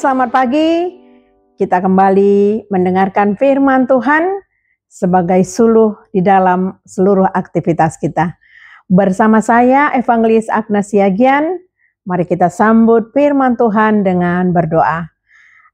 selamat pagi. Kita kembali mendengarkan firman Tuhan sebagai suluh di dalam seluruh aktivitas kita. Bersama saya, Evangelis Agnes Siagian, mari kita sambut firman Tuhan dengan berdoa.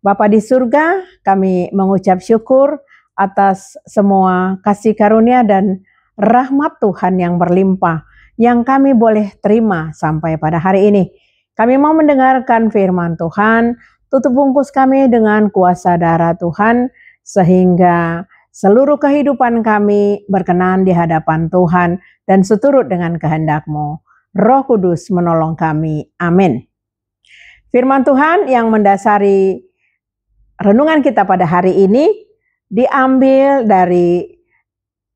Bapa di surga, kami mengucap syukur atas semua kasih karunia dan rahmat Tuhan yang berlimpah, yang kami boleh terima sampai pada hari ini. Kami mau mendengarkan firman Tuhan, tutup bungkus kami dengan kuasa darah Tuhan, sehingga seluruh kehidupan kami berkenan di hadapan Tuhan dan seturut dengan kehendak-Mu. Roh Kudus menolong kami. Amin. Firman Tuhan yang mendasari renungan kita pada hari ini diambil dari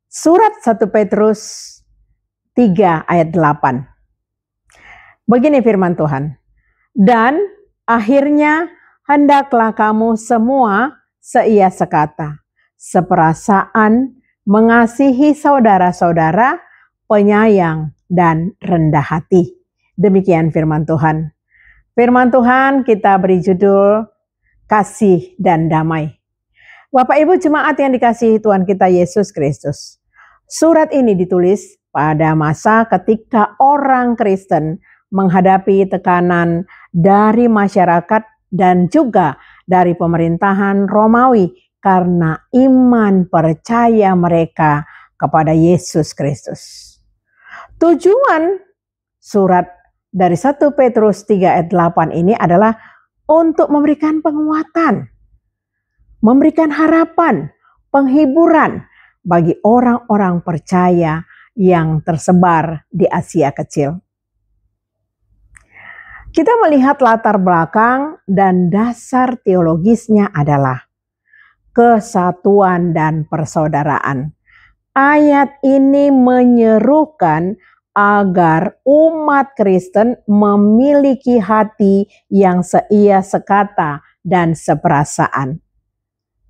surat 1 Petrus 3 ayat 8. Begini firman Tuhan, dan akhirnya hendaklah kamu semua seia sekata, seperasaan, mengasihi saudara-saudara, penyayang dan rendah hati. Demikian firman Tuhan. Firman Tuhan kita beri judul kasih dan damai. Bapak Ibu jemaat yang dikasihi Tuhan kita Yesus Kristus. Surat ini ditulis pada masa ketika orang Kristen menghadapi tekanan dari masyarakat dan juga dari pemerintahan Romawi karena iman percaya mereka kepada Yesus Kristus. Tujuan surat dari 1 Petrus 3 ayat 8 ini adalah untuk memberikan penguatan, memberikan harapan, penghiburan bagi orang-orang percaya yang tersebar di Asia Kecil. Kita melihat latar belakang dan dasar teologisnya adalah kesatuan dan persaudaraan. Ayat ini menyerukan agar umat Kristen memiliki hati yang seia sekata dan seperasaan.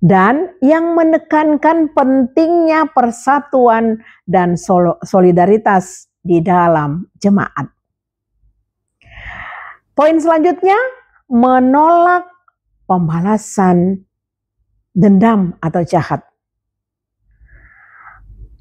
Dan yang menekankan pentingnya persatuan dan solidaritas di dalam jemaat. Poin selanjutnya, menolak pembalasan dendam atau jahat.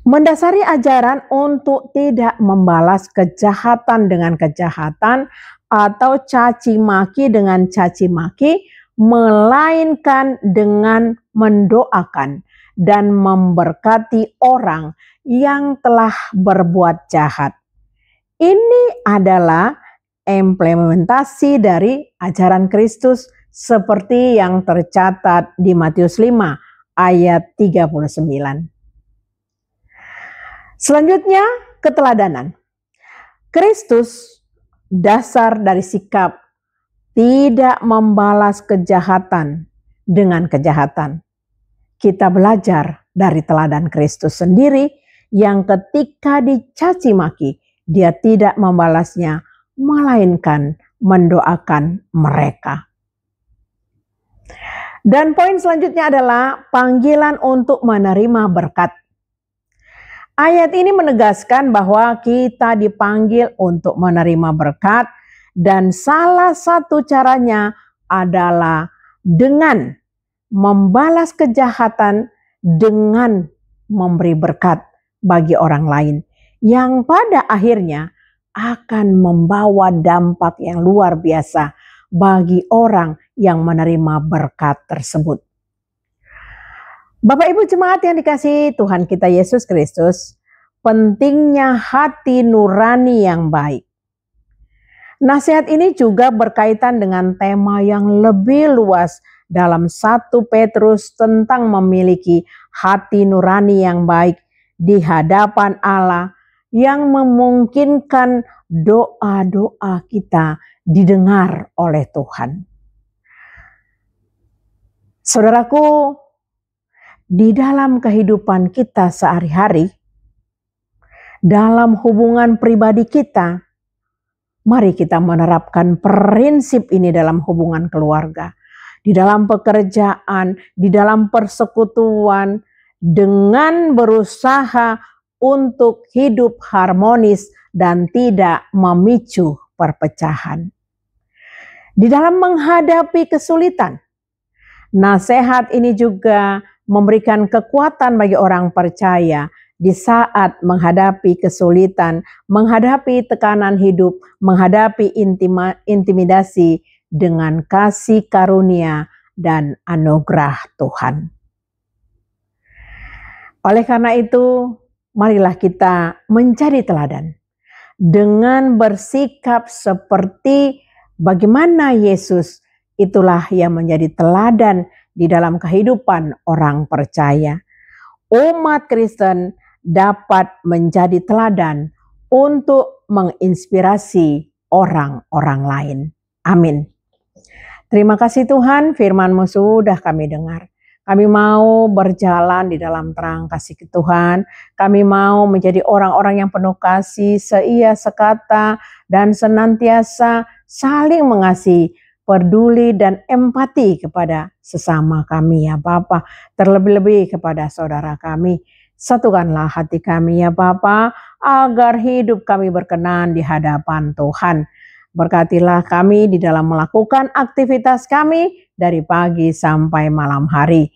Mendasari ajaran untuk tidak membalas kejahatan dengan kejahatan atau caci maki dengan caci maki, melainkan dengan mendoakan dan memberkati orang yang telah berbuat jahat. Ini adalah implementasi dari ajaran Kristus seperti yang tercatat di Matius 5 ayat 39. Selanjutnya, keteladanan. Kristus dasar dari sikap tidak membalas kejahatan dengan kejahatan. Kita belajar dari teladan Kristus sendiri yang ketika dicaci maki, dia tidak membalasnya, melainkan mendoakan mereka. Dan poin selanjutnya adalah panggilan untuk menerima berkat. Ayat ini menegaskan bahwa kita dipanggil untuk menerima berkat dan salah satu caranya adalah dengan membalas kejahatan dengan memberi berkat bagi orang lain yang pada akhirnya akan membawa dampak yang luar biasa bagi orang yang menerima berkat tersebut. Bapak Ibu jemaat yang dikasihi Tuhan kita Yesus Kristus, pentingnya hati nurani yang baik. Nasihat ini juga berkaitan dengan tema yang lebih luas dalam 1 Petrus tentang memiliki hati nurani yang baik di hadapan Allah, yang memungkinkan doa-doa kita didengar oleh Tuhan. Saudaraku, di dalam kehidupan kita sehari-hari, dalam hubungan pribadi kita, mari kita menerapkan prinsip ini dalam hubungan keluarga, di dalam pekerjaan, di dalam persekutuan, dengan berusaha untuk hidup harmonis dan tidak memicu perpecahan. Di dalam menghadapi kesulitan, nasihat ini juga memberikan kekuatan bagi orang percaya di saat menghadapi kesulitan, menghadapi tekanan hidup, menghadapi intimidasi dengan kasih karunia dan anugerah Tuhan. Oleh karena itu, marilah kita menjadi teladan dengan bersikap seperti bagaimana Yesus. Itulah yang menjadi teladan di dalam kehidupan orang percaya. Umat Kristen dapat menjadi teladan untuk menginspirasi orang-orang lain. Amin. Terima kasih Tuhan, firman-Mu sudah kami dengar. Kami mau berjalan di dalam terang kasih Tuhan. Kami mau menjadi orang-orang yang penuh kasih, seia, sekata, dan senantiasa saling mengasihi, peduli dan empati kepada sesama kami ya Bapa. Terlebih-lebih kepada saudara kami. Satukanlah hati kami ya Bapa, agar hidup kami berkenan di hadapan Tuhan. Berkatilah kami di dalam melakukan aktivitas kami dari pagi sampai malam hari.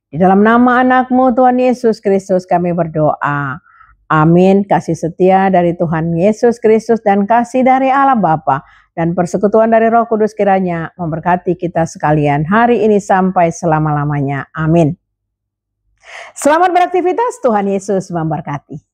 Di dalam nama anak-Mu Tuhan Yesus Kristus kami berdoa. Amin. Kasih setia dari Tuhan Yesus Kristus dan kasih dari Allah Bapa dan persekutuan dari Roh Kudus kiranya memberkati kita sekalian hari ini sampai selama-lamanya. Amin. Selamat beraktivitas, Tuhan Yesus memberkati.